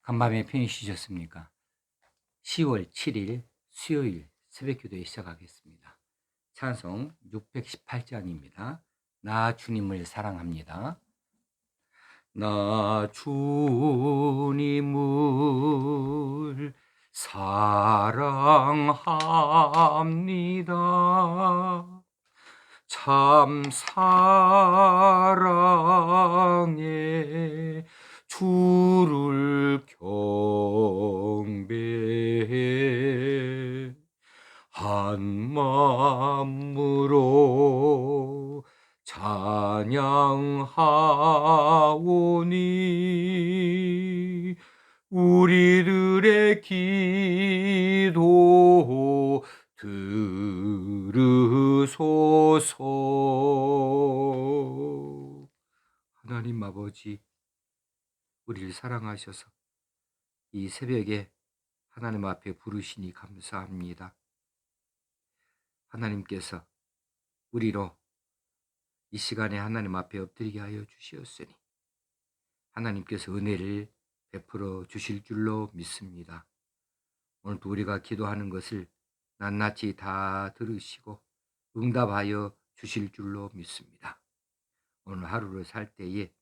간밤에 편히 쉬셨습니까? 10월 7일 수요일 새벽기도에 시작하겠습니다. 찬송 618장입니다. 나 주님을 사랑합니다. 나 주님을 사랑합니다. 참 사랑해 주를 경배해 한 마음으로 찬양하오니 우리들의 기도 들으소서. 하나님 아버지, 우리를 사랑하셔서 이 새벽에 하나님 앞에 부르시니 감사합니다. 하나님께서 우리로 이 시간에 하나님 앞에 엎드리게 하여 주시었으니 하나님께서 은혜를 베풀어 주실 줄로 믿습니다. 오늘도 우리가 기도하는 것을 낱낱이 다 들으시고 응답하여 주실 줄로 믿습니다. 오늘 하루를 살 때에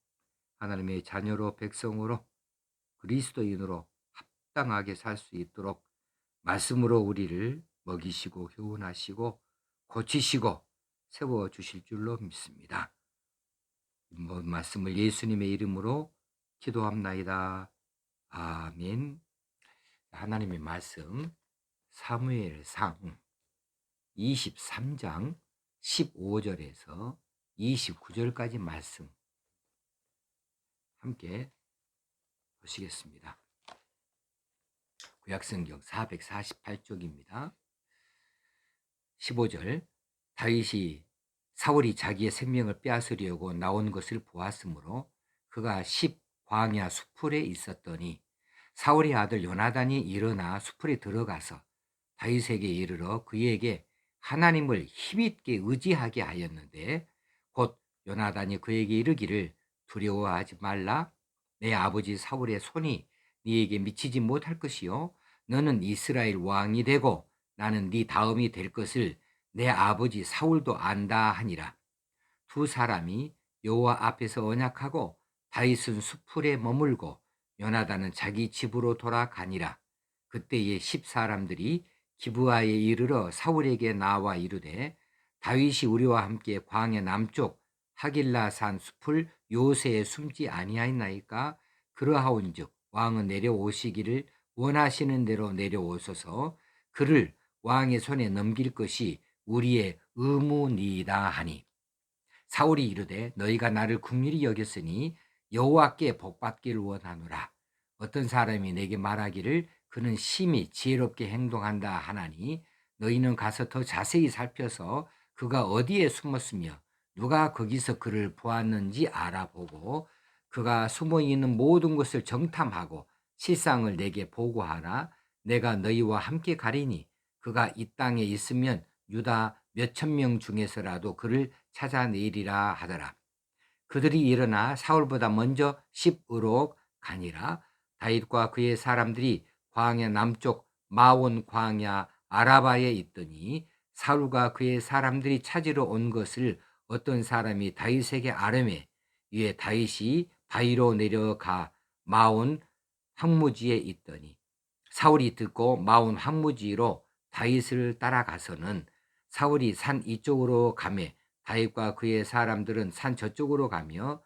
하나님의 자녀로 백성으로 그리스도인으로 합당하게 살 수 있도록 말씀으로 우리를 먹이시고 교훈하시고 고치시고 세워주실 줄로 믿습니다. 말씀을 예수님의 이름으로 기도합나이다. 아멘. 하나님의 말씀 사무엘상 23장 15절에서 29절까지 말씀 함께 보시겠습니다. 구약성경 448쪽입니다. 15절 다윗이 사울이 자기의 생명을 빼앗으려고 나온 것을 보았으므로 그가 광야 수풀에 있었더니 사울의 아들 요나단이 일어나 수풀에 들어가서 다윗에게 이르러 그에게 하나님을 힘있게 의지하게 하였는데 곧 요나단이 그에게 이르기를 두려워하지 말라. 내 아버지 사울의 손이 네에게 미치지 못할 것이요 너는 이스라엘 왕이 되고 나는 네 다음이 될 것을 내 아버지 사울도 안다 하니라. 두 사람이 여호와 앞에서 언약하고 다윗은 수풀에 머물고 요나단은 자기 집으로 돌아가니라. 그때에 10사람들이 기브아에 이르러 사울에게 나와 이르되 다윗이 우리와 함께 광야 남쪽 하길라산 숲을 요새에 숨지 아니하였나이까? 그러하온즉 왕은 내려오시기를 원하시는 대로 내려오소서. 그를 왕의 손에 넘길 것이 우리의 의무니이다 하니 사울이 이르되 너희가 나를 긍휼히 여겼으니 여호와께 복받기를 원하노라. 어떤 사람이 내게 말하기를 그는 심히 지혜롭게 행동한다 하나니 너희는 가서 더 자세히 살펴서 그가 어디에 숨었으며 누가 거기서 그를 보았는지 알아보고 그가 숨어 있는 모든 것을 정탐하고 실상을 내게 보고하라. 내가 너희와 함께 가리니 그가 이 땅에 있으면 유다 몇천 명 중에서라도 그를 찾아내리라 하더라. 그들이 일어나 사울보다 먼저 십으로 가니라. 다윗과 그의 사람들이 광야 남쪽 마온 광야 아라바에 있더니 사울과 그의 사람들이 찾으러 온 것을 어떤 사람이 다윗에게 아뢰매 이에 다윗이 바위로 내려가 마온 황무지에 있더니 사울이 듣고 마온 황무지로 다윗을 따라가서는 사울이 산 이쪽으로 가매 다윗과 그의 사람들은 산 저쪽으로 가며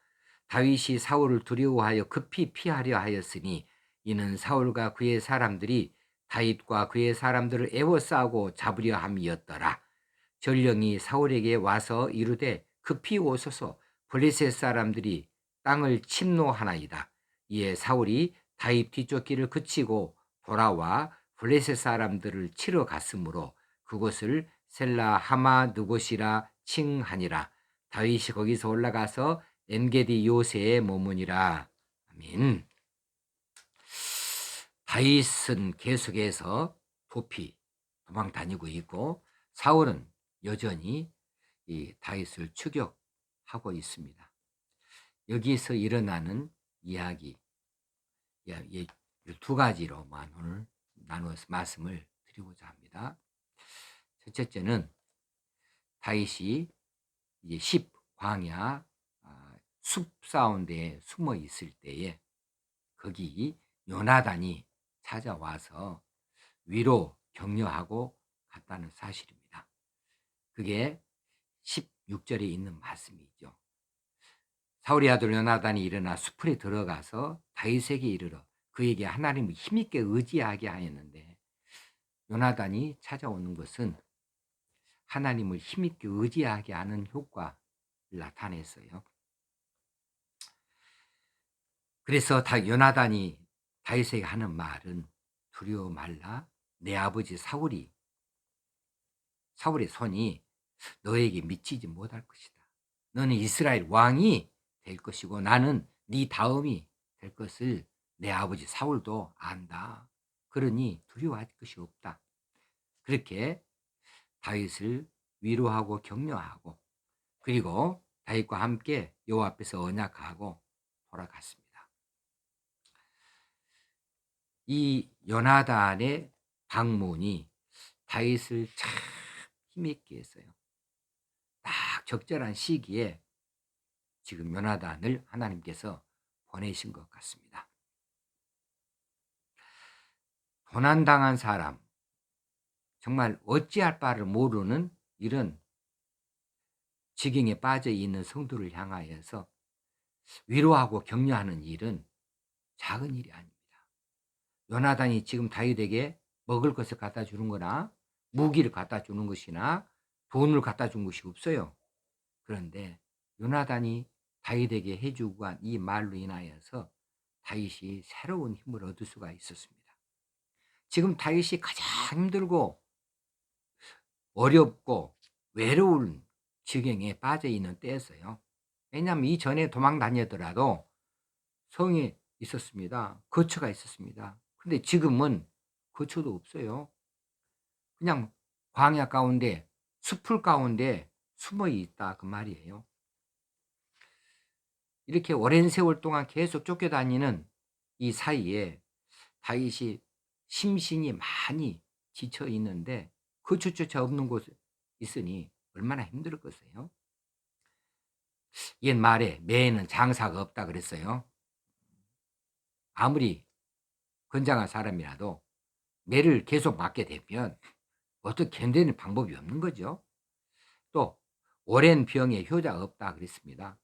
다윗이 사울을 두려워하여 급히 피하려 하였으니 이는 사울과 그의 사람들이 다윗과 그의 사람들을 애워싸고 잡으려 함이었더라. 전령이 사울에게 와서 이르되 급히 오소서 블레셋 사람들이 땅을 침노하나이다. 이에 사울이 다윗 뒤쪽 길을 그치고 돌아와 블레셋 사람들을 치러 갔으므로 그곳을 셀라 하마 느곳이라 칭하니라. 다윗이 거기서 올라가서 엔게디 요새에 머무니라. 아멘. 다윗은 계속해서 도망 다니고 있고 사울은 여전히 이 다윗을 추격하고 있습니다. 여기서 일어나는 이야기, 두 가지로만 오늘 나누어서 말씀을 드리고자 합니다. 첫째는 다윗이 이제 십 광야 숲 사운드에 숨어 있을 때에 거기 요나단이 찾아와서 위로 격려하고 갔다는 사실입니다. 그게 16절에 있는 말씀이죠. 사울의 아들 요나단이 일어나 숲에 들어가서 다윗에게 이르러 그에게 하나님을 힘있게 의지하게 하였는데, 요나단이 찾아오는 것은 하나님을 힘있게 의지하게 하는 효과를 나타냈어요. 그래서 요나단이 다윗에게 하는 말은 두려워 말라. 내 아버지 사울의 손이 너에게 미치지 못할 것이다. 너는 이스라엘 왕이 될 것이고 나는 네 다음이 될 것을 내 아버지 사울도 안다. 그러니 두려워할 것이 없다. 그렇게 다윗을 위로하고 격려하고, 그리고 다윗과 함께 여호와 앞에서 언약하고 돌아갔습니다. 이 요나단의 방문이 다윗을 참 힘있게 했어요. 딱 적절한 시기에 지금 요나단을 하나님께서 보내신 것 같습니다. 고난당한 사람, 정말 어찌할 바를 모르는 이런 지경에 빠져 있는 성도를 향하여서 위로하고 격려하는 일은 작은 일이 아닙니다. 요나단이 지금 다윗에게 먹을 것을 갖다 주는 거나 무기를 갖다 주는 것이나 돈을 갖다 준 것이 없어요. 그런데 요나단이 다윗에게 해주고 한 이 말로 인하여서 다윗이 새로운 힘을 얻을 수가 있었습니다. 지금 다윗이 가장 힘들고 어렵고 외로운 지경에 빠져 있는 때였어요. 왜냐하면 이전에 도망 다니더라도 성에 있었습니다. 거처가 있었습니다. 근데 지금은 거처도 없어요. 그냥 광야 가운데, 숲풀 가운데 숨어 있다 그 말이에요. 이렇게 오랜 세월 동안 계속 쫓겨다니는 이 사이에 다윗이 심신이 많이 지쳐 있는데 거처조차 없는 곳에 있으니 얼마나 힘들었겠어요. 옛말에 매에는 장사가 없다 그랬어요. 아무리 건장한 사람이라도 매를 계속 맞게 되면 어떻게 견디는 방법이 없는 거죠. 또 오랜 병에 효자가 없다 그랬습니다.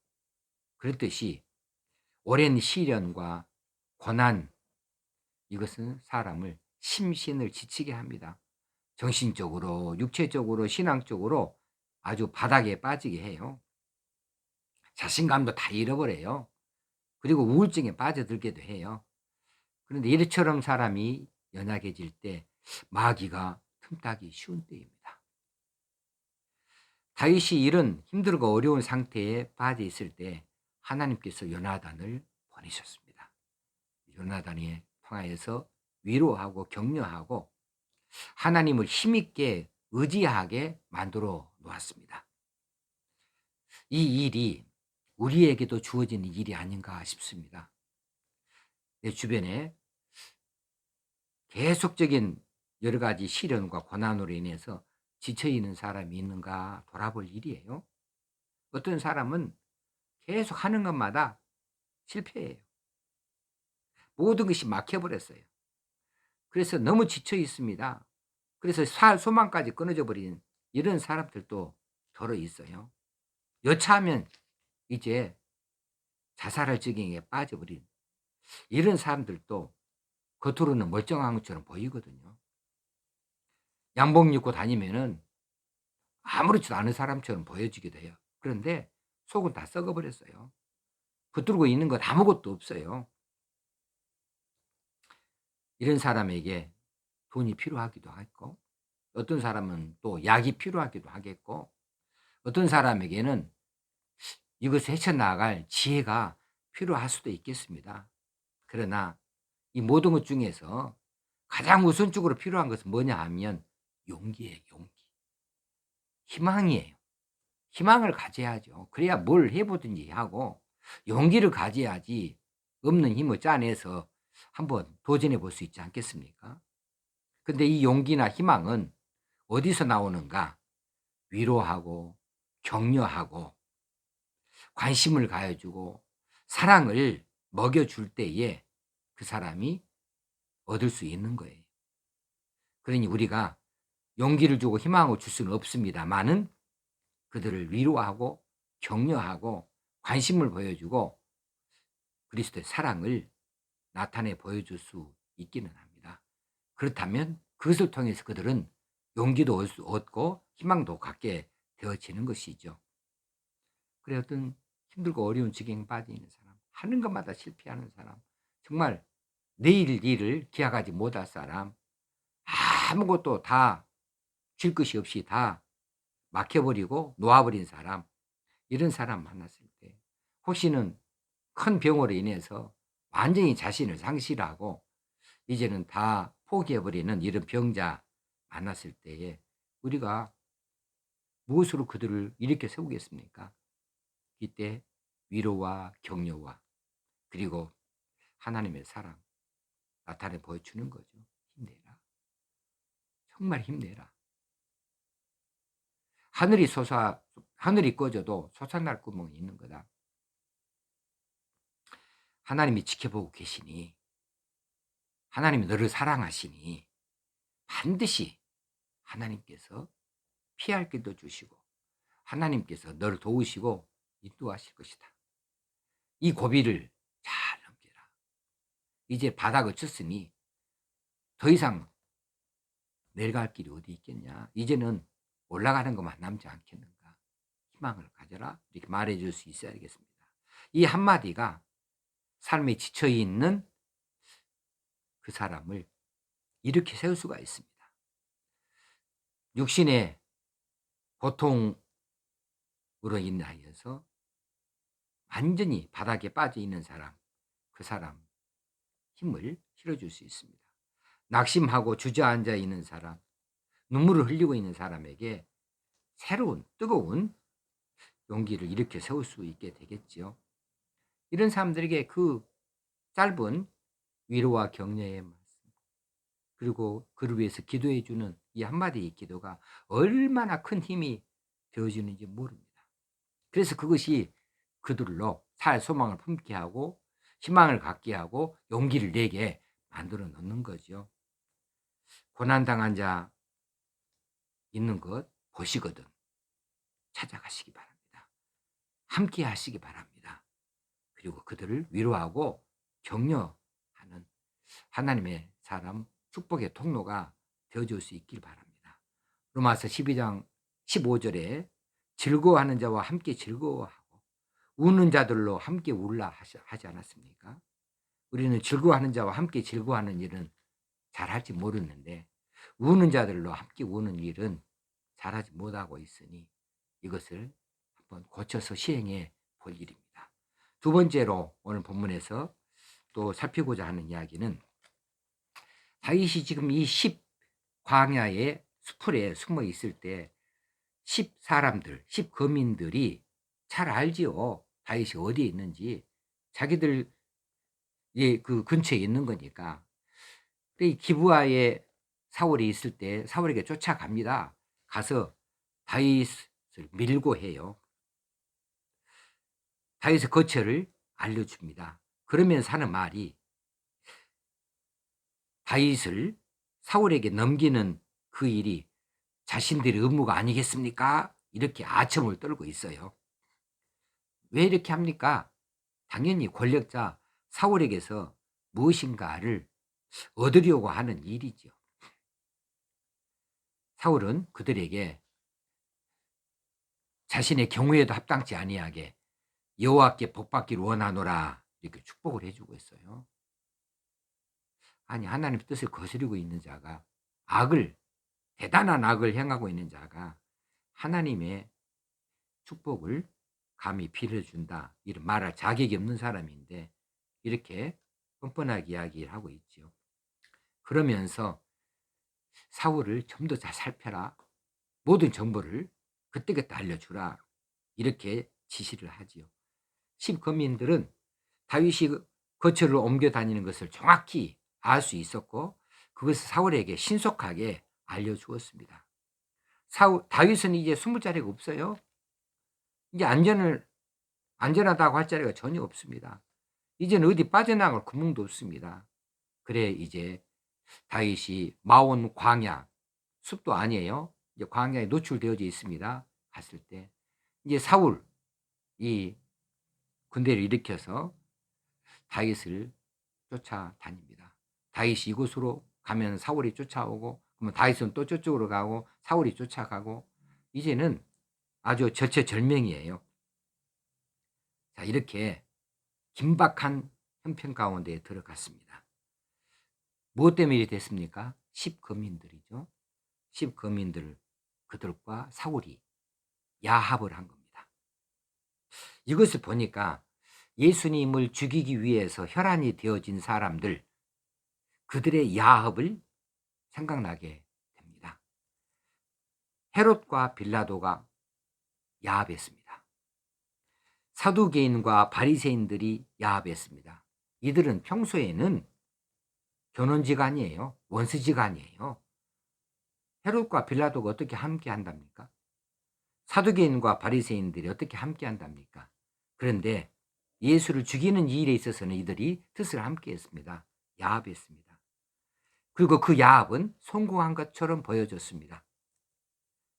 그렇듯이 오랜 시련과 고난, 이것은 사람을 심신을 지치게 합니다. 정신적으로, 육체적으로, 신앙적으로 아주 바닥에 빠지게 해요. 자신감도 다 잃어버려요. 그리고 우울증에 빠져들게도 해요. 그런데 이처럼 사람이 연약해질 때 마귀가 틈타기 쉬운 때입니다. 다윗이 이런 힘들고 어려운 상태에 빠져 있을 때 하나님께서 요나단을 보내셨습니다. 요나단이 통하여서 위로하고 격려하고 하나님을 힘있게 의지하게 만들어 놓았습니다. 이 일이 우리에게도 주어지는 일이 아닌가 싶습니다. 내 주변에 계속적인 여러 가지 시련과 고난으로 인해서 지쳐있는 사람이 있는가 돌아볼 일이에요. 어떤 사람은 계속 하는 것마다 실패해요. 모든 것이 막혀버렸어요. 그래서 너무 지쳐 있습니다. 그래서 소망까지 끊어져 버린 이런 사람들도 더러 있어요. 여차하면 이제 자살할 지경에 빠져버린 이런 사람들도 겉으로는 멀쩡한 것처럼 보이거든요. 양복 입고 다니면은 아무렇지도 않은 사람처럼 보여지기도 해요. 그런데 속은 다 썩어버렸어요. 붙들고 있는 건 아무것도 없어요. 이런 사람에게 돈이 필요하기도 하고, 어떤 사람은 또 약이 필요하기도 하겠고, 어떤 사람에게는 이것을 헤쳐나갈 지혜가 필요할 수도 있겠습니다. 그러나 이 모든 것 중에서 가장 우선적으로 필요한 것은 뭐냐 하면 용기예요. 용기. 희망이에요. 희망을 가져야죠. 그래야 뭘 해보든지 하고 용기를 가져야지 없는 힘을 짜내서 한번 도전해 볼 수 있지 않겠습니까? 근데 이 용기나 희망은 어디서 나오는가? 위로하고 격려하고 관심을 가해 주고 사랑을 먹여 줄 때에 그 사람이 얻을 수 있는 거예요. 그러니 우리가 용기를 주고 희망을 줄 수는 없습니다마는 그들을 위로하고 격려하고 관심을 보여주고 그리스도의 사랑을 나타내 보여줄 수 있기는 합니다. 그렇다면 그것을 통해서 그들은 용기도 얻고 희망도 갖게 되어지는 것이죠. 그래 어떤 힘들고 어려운 지경에 빠져 있는 사람, 하는 것마다 실패하는 사람, 정말 내일 일을 기약하지 못할 사람, 아무것도 다 줄 것이 없이 다 막혀 버리고 놓아 버린 사람, 이런 사람 만났을 때 혹시는 큰 병으로 인해서 완전히 자신을 상실하고 이제는 다 포기해 버리는 이런 병자 만났을 때에 우리가 무엇으로 그들을 일으켜 세우겠습니까? 이때 위로와 격려와 그리고 하나님의 사랑 나타내 보여주는 거죠. 힘내라. 정말 힘내라. 하늘이 꺼져도 솟아날 구멍이 있는 거다. 하나님이 지켜보고 계시니 하나님이 너를 사랑하시니 반드시 하나님께서 피할 길도 주시고 하나님께서 너를 도우시고 인도하실 것이다. 이 고비를 잘 넘겨라. 이제 바닥을 쳤으니 더 이상 내려갈 길이 어디 있겠냐. 이제는 올라가는 것만 남지 않겠는가. 희망을 가져라. 이렇게 말해 줄 수 있어야 되겠습니다. 이 한마디가 삶에 지쳐 있는 그 사람을 이렇게 세울 수가 있습니다. 육신의 고통으로 인하여서 완전히 바닥에 빠져 있는 사람, 그 사람 힘을 실어줄 수 있습니다. 낙심하고 주저앉아 있는 사람, 눈물을 흘리고 있는 사람에게 새로운 뜨거운 용기를 일으켜 세울 수 있게 되겠지요. 이런 사람들에게 그 짧은 위로와 격려의 말씀, 그리고 그를 위해서 기도해 주는 이 한마디의 기도가 얼마나 큰 힘이 되어지는지 모릅니다. 그래서 그것이 그들로 살 소망을 품게 하고 희망을 갖게 하고 용기를 내게 만들어 놓는 거죠. 고난당한 자 있는 것 보시거든 찾아가시기 바랍니다. 함께 하시기 바랍니다. 그리고 그들을 위로하고 격려하는 하나님의 사람 축복의 통로가 되어줄 수 있길 바랍니다. 로마서 12장 15절에 즐거워하는 자와 함께 즐거워하고 우는 자들로 함께 울라 하지 않았습니까? 우리는 즐거워하는 자와 함께 즐거워하는 일은 잘할지 모르는데 우는 자들로 함께 우는 일은 잘하지 못하고 있으니 이것을 한번 고쳐서 시행해 볼 일입니다. 두 번째로 오늘 본문에서 또 살피고자 하는 이야기는 다윗이 지금 이 10 광야의 수풀에 숨어 있을 때 10 사람들, 10 거민들이 잘 알지요. 다윗이 어디에 있는지. 자기들 그 근처에 있는 거니까. 근데 이 기브아에 사울이 있을 때 사울에게 쫓아갑니다. 가서 다윗을 밀고 해요. 다윗의 거처를 알려줍니다. 그러면서 하는 말이 다윗을 사울에게 넘기는 그 일이 자신들의 의무가 아니겠습니까? 이렇게 아첨을 떨고 있어요. 왜 이렇게 합니까? 당연히 권력자 사울에게서 무엇인가를 얻으려고 하는 일이죠. 사울은 그들에게 자신의 경우에도 합당치 아니하게 여호와께 복받기를 원하노라 이렇게 축복을 해주고 있어요. 아니 하나님의 뜻을 거스르고 있는 자가 대단한 악을 행하고 있는 자가 하나님의 축복을 감히 빌어준다 이런 말할 자격이 없는 사람인데 이렇게 뻔뻔하게 이야기를 하고 있죠. 그러면서 사울을 좀 더 잘 살펴라. 모든 정보를 그때그때 알려주라. 이렇게 지시를 하지요. 10 거민들은 다윗이 거처를 옮겨 다니는 것을 정확히 알 수 있었고 그것을 사울에게 신속하게 알려주었습니다. 다윗은 이제 숨을 자리가 없어요. 이제 안전하다고 할 자리가 전혀 없습니다. 이제는 어디 빠져나갈 구멍도 없습니다. 그래 이제 다윗이 마온 광야, 숲도 아니에요. 이제 광야에 노출되어져 있습니다. 갔을 때 이제 사울 이 군대를 일으켜서 다윗을 쫓아다닙니다. 다윗이 이곳으로 가면 사울이 쫓아오고 그러면 다윗은 또 저쪽으로 가고 사울이 쫓아가고 이제는 아주 절체절명이에요. 자, 이렇게 긴박한 형편 가운데 들어갔습니다. 무엇 때문에 이렇게 됐습니까? 10거민들이죠. 10거민들 그들과 사울이 야합을 한 겁니다. 이것을 보니까 예수님을 죽이기 위해서 혈안이 되어진 사람들 그들의 야합을 생각나게 됩니다. 헤롯과 빌라도가 야합했습니다. 사두개인과 바리새인들이 야합했습니다. 이들은 평소에는 견원지간이에요. 원수지간이에요. 헤롯과 빌라도가 어떻게 함께 한답니까? 사두개인과 바리새인들이 어떻게 함께 한답니까? 그런데 예수를 죽이는 이 일에 있어서는 이들이 뜻을 함께 했습니다. 야합했습니다. 그리고 그 야합은 성공한 것처럼 보여졌습니다.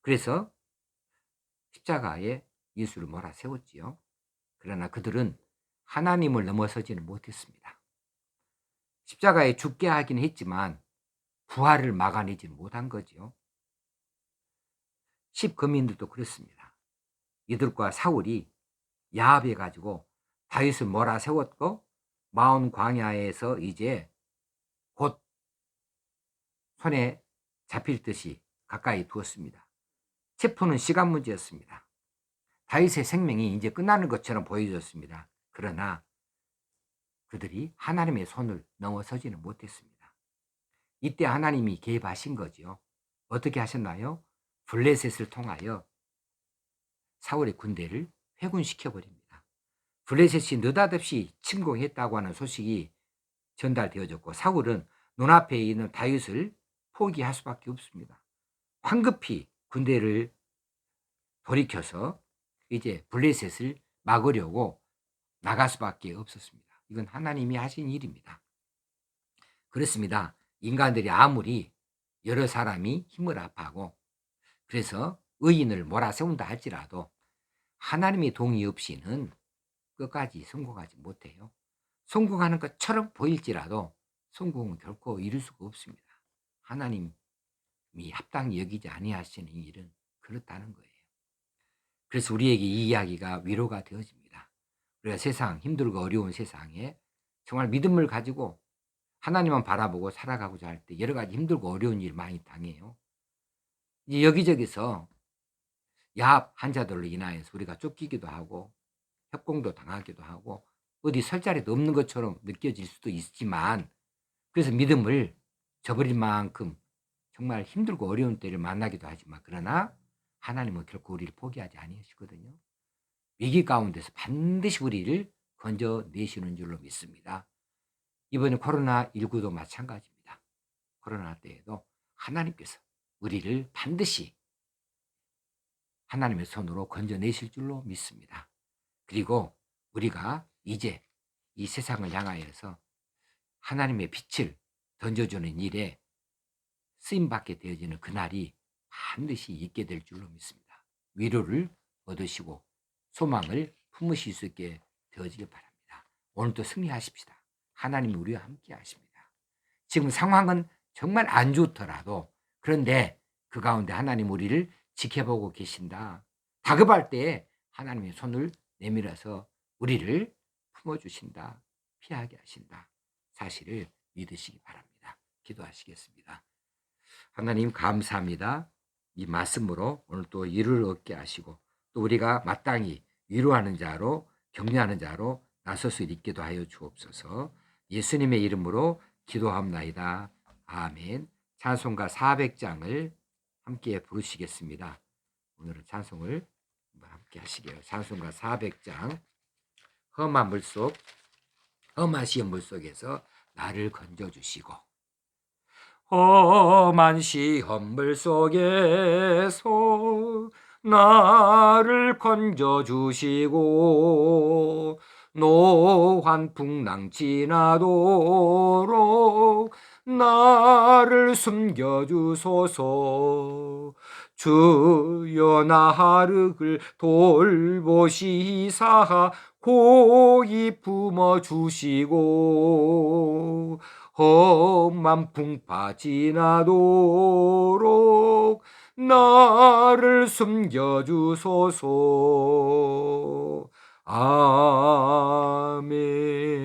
그래서 십자가에 예수를 몰아세웠지요. 그러나 그들은 하나님을 넘어서지는 못했습니다. 십자가에 죽게 하긴 했지만 부활을 막아내지는 못한 거지요. 10거민들도 그렇습니다. 이들과 사울이 야합해가지고 다윗을 몰아세웠고 마온 광야에서 이제 곧 손에 잡힐 듯이 가까이 두었습니다. 체포는 시간 문제였습니다. 다윗의 생명이 이제 끝나는 것처럼 보여졌습니다. 그러나 그들이 하나님의 손을 넘어서지는 못했습니다. 이때 하나님이 개입하신 거죠. 어떻게 하셨나요? 블레셋을 통하여 사울의 군대를 회군시켜버립니다. 블레셋이 느닷없이 침공했다고 하는 소식이 전달되어졌고 사울은 눈앞에 있는 다윗을 포기할 수밖에 없습니다. 황급히 군대를 돌이켜서 이제 블레셋을 막으려고 나갈 수밖에 없었습니다. 이건 하나님이 하신 일입니다. 그렇습니다. 인간들이 아무리 여러 사람이 힘을 합하고 그래서 의인을 몰아세운다 할지라도 하나님의 동의 없이는 끝까지 성공하지 못해요. 성공하는 것처럼 보일지라도 성공은 결코 이룰 수가 없습니다. 하나님이 합당히 여기지 아니하시는 일은 그렇다는 거예요. 그래서 우리에게 이 이야기가 위로가 되어집니다. 우리가 세상 힘들고 어려운 세상에 정말 믿음을 가지고 하나님만 바라보고 살아가고자 할 때 여러 가지 힘들고 어려운 일 많이 당해요. 이제 여기저기서 야합 환자들로 인하여서 우리가 쫓기기도 하고 협공도 당하기도 하고 어디 설 자리도 없는 것처럼 느껴질 수도 있지만 그래서 믿음을 저버릴 만큼 정말 힘들고 어려운 때를 만나기도 하지만 그러나 하나님은 결코 우리를 포기하지 아니하시거든요. 위기 가운데서 반드시 우리를 건져내시는 줄로 믿습니다. 이번에 코로나19도 마찬가지입니다. 코로나 때에도 하나님께서 우리를 반드시 하나님의 손으로 건져내실 줄로 믿습니다. 그리고 우리가 이제 이 세상을 향하여서 하나님의 빛을 던져주는 일에 쓰임받게 되어지는 그날이 반드시 있게 될 줄로 믿습니다. 위로를 얻으시고 소망을 품으실 수 있게 되어지길 바랍니다. 오늘도 승리하십시다. 하나님이 우리와 함께 하십니다. 지금 상황은 정말 안 좋더라도 그런데 그 가운데 하나님 우리를 지켜보고 계신다. 다급할 때 하나님의 손을 내밀어서 우리를 품어주신다. 피하게 하신다. 사실을 믿으시기 바랍니다. 기도하시겠습니다. 하나님 감사합니다. 이 말씀으로 오늘 또 위로를 얻게 하시고 또 우리가 마땅히 위로하는 자로 격려하는 자로 나설 수 있기도 하여 주옵소서. 예수님의 이름으로 기도합나이다. 아멘. 찬송가 400장을 함께 부르시겠습니다. 오늘은 찬송을 함께 하시게요. 찬송가 400장 험한 물속 험한 시험 물속에서 나를 건져주시고, 험한 시험 물속에서 나를 건져주시고, 노환 풍랑 지나도록 나를 숨겨주소서. 주여 나를 돌보시사 고이 품어주시고, 험한 풍파 지나도록 나를 숨겨주소서.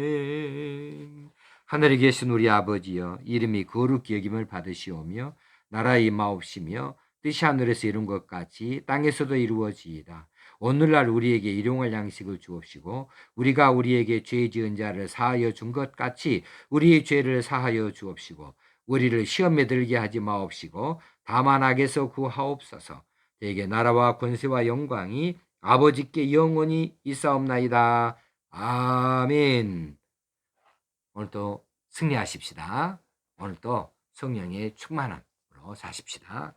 아멘. 하늘에 계신 우리 아버지여, 이름이 거룩히 여김을 받으시오며 나라의 임하옵시며 뜻이 하늘에서 이룬 것 같이 땅에서도 이루어지이다. 오늘날 우리에게 일용할 양식을 주옵시고 우리가 우리에게 죄 지은 자를 사하여 준 것 같이 우리의 죄를 사하여 주옵시고 우리를 시험에 들게 하지 마옵시고 다만 악에서 구하옵소서. 대개 나라와 권세와 영광이 아버지께 영원히 있사옵나이다. 아멘. 오늘도 승리하십시다. 오늘도 성령의 충만함으로 사십시다.